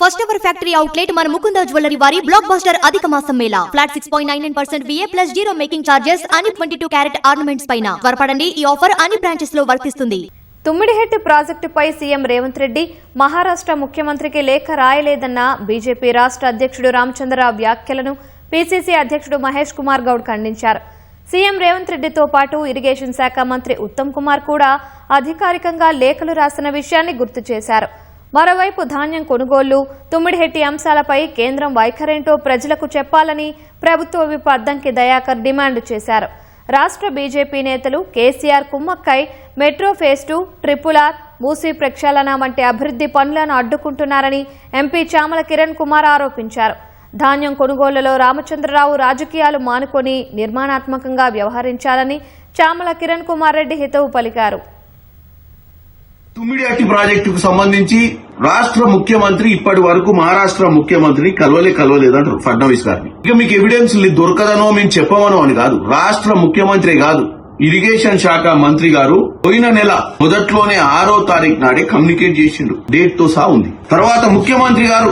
First ever factory outlet మన Mukunda jewellery వారి block buster అధిక మాసం Mela. Flat 6.99% VA plus 0 making charges అన్ని 22 క్యారెట్ ఆర్నమెంట్స్ పైన. త్వరపడండి, ఈ ఆఫర్ అన్ని బ్రాంచెస్ లో వర్తిస్తుంది. తుమ్మిడిహెట్టి ప్రాజెక్టుపై సీఎం రేవంత్ రెడ్డి మహారాష్ట్ర ముఖ్యమంత్రికి లేఖ రాయలేదన్న బీజేపీ రాష్ట్ర అధ్యక్షుడు రామచంద్రరావు వ్యాఖ్యలను పీసీసీ అధ్యక్షుడు మహేష్ కుమార్ గౌడ్ ఖండించారు. సీఎం రేవంత్ రెడ్డితో పాటు ఇరిగేషన్ శాఖ మంత్రి ఉత్తమ్ కుమార్ కూడా అధికారికంగా లేఖలు రాసిన విషయాన్ని గుర్తు చేశారు. మరోవైపు ధాన్యం కొనుగోళ్లు, తుమ్మిడిహెట్టి అంశాలపై కేంద్రం వైఖరేంటో ప్రజలకు చెప్పాలని ప్రభుత్వ విప్ అద్దంకి దయాకర్ డిమాండ్ చేశారు. రాష్ట్ర బీజేపీ నేతలు కేసీఆర్ కుమ్మక్కై metro phase 2, triple R, Musi ప్రక్షాళన వంటి అభివృద్ది పనులను అడ్డుకుంటున్నారని ఎంపీ చామల కిరణ్ కుమార్ ఆరోపించారు. ధాన్యం కొనుగోళ్లలో రామచంద్రరావు రాజకీయాలు మానుకొని నిర్మాణాత్మకంగా వ్యవహరించాలని చామల కిరణ్ కుమార్ రెడ్డి హితవు పలికారు. తుమ్మిడిహట్టి ప్రాజెక్టుకు సంబంధించి రాష్ట్ర ముఖ్యమంత్రి ఇప్పటి వరకు మహారాష్ట్ర ముఖ్యమంత్రిని కలవలేదంటారు ఫడ్నవీస్ గారిని. ఇక మీకు ఎవిడెన్స్ దొరకదనో మేము చెప్పమనో అని కాదు, రాష్ట్ర ముఖ్యమంత్రి కాదు, ఇరిగేషన్ శాఖ మంత్రి గారు పోయిన నెల మొదట్లోనే 6వ తారీఖు నాడే కమ్యూనికేట్ చేసిండు, డేట్ తో సహా ఉంది. తర్వాత ముఖ్యమంత్రి గారు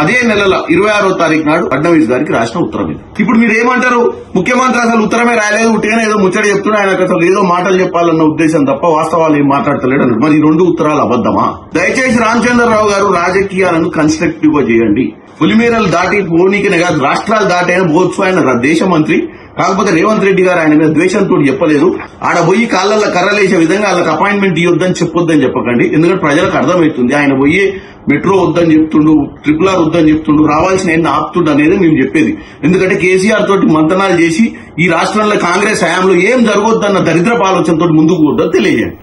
అదే నెలల 26వ తారీఖు నాడు ఫడ్నవీస్ గారికి రాసిన ఉత్తరం ఇది. ఇప్పుడు మీరు ఏమంటారు, ముఖ్యమంత్రి అసలు ఉత్తరమే రాయలేదు, ఉట్టిగానే ఏదో ముచ్చట చెప్తున్నా, ఆయనకు అసలు ఏదో మాటలు చెప్పాలన్న ఉద్దేశం తప్ప వాస్తవాలు ఏం మాట్లాడతలేడు అన్నారు. మరి 2 ఉత్తరాలు అబద్దమా? దయచేసి రామచంద్రరావు గారు రాజకీయాలను కన్స్ట్రక్టివ్ గా చేయండి. పులిమేరలు దాటి పోనీకనే కాదు, రాష్ట్రాలు దాటి అయినా పోవచ్చు. ఆయన దేశ మంత్రి, కాకపోతే రేవంత్ రెడ్డి గారు ఆయన మీద ద్వేషంతో చెప్పలేదు. ఆడ పోయి కాళ్ళల్లో కర్రలేసే విధంగా వాళ్ళకి అపాయింట్మెంట్ ఇవ్వద్దని చెప్పొద్దని చెప్పకండి. ఎందుకంటే ప్రజలకు అర్థమవుతుంది ఆయన పోయి మెట్రో వద్దని చెప్తుండు, ట్రిపుల్ ఆర్ వద్దని చెప్తుండు, రావాల్సిన ఎన్ని ఆపుతుండు అనేది మేము చెప్పేది. ఎందుకంటే కేసీఆర్ తోటి మంతనాలు చేసి ఈ రాష్ట్రంలో కాంగ్రెస్ హయాంలో ఏం జరగొద్దన్న దరిద్రపు ఆలోచనతో ముందుకు పోద్దని తెలియజేయండి.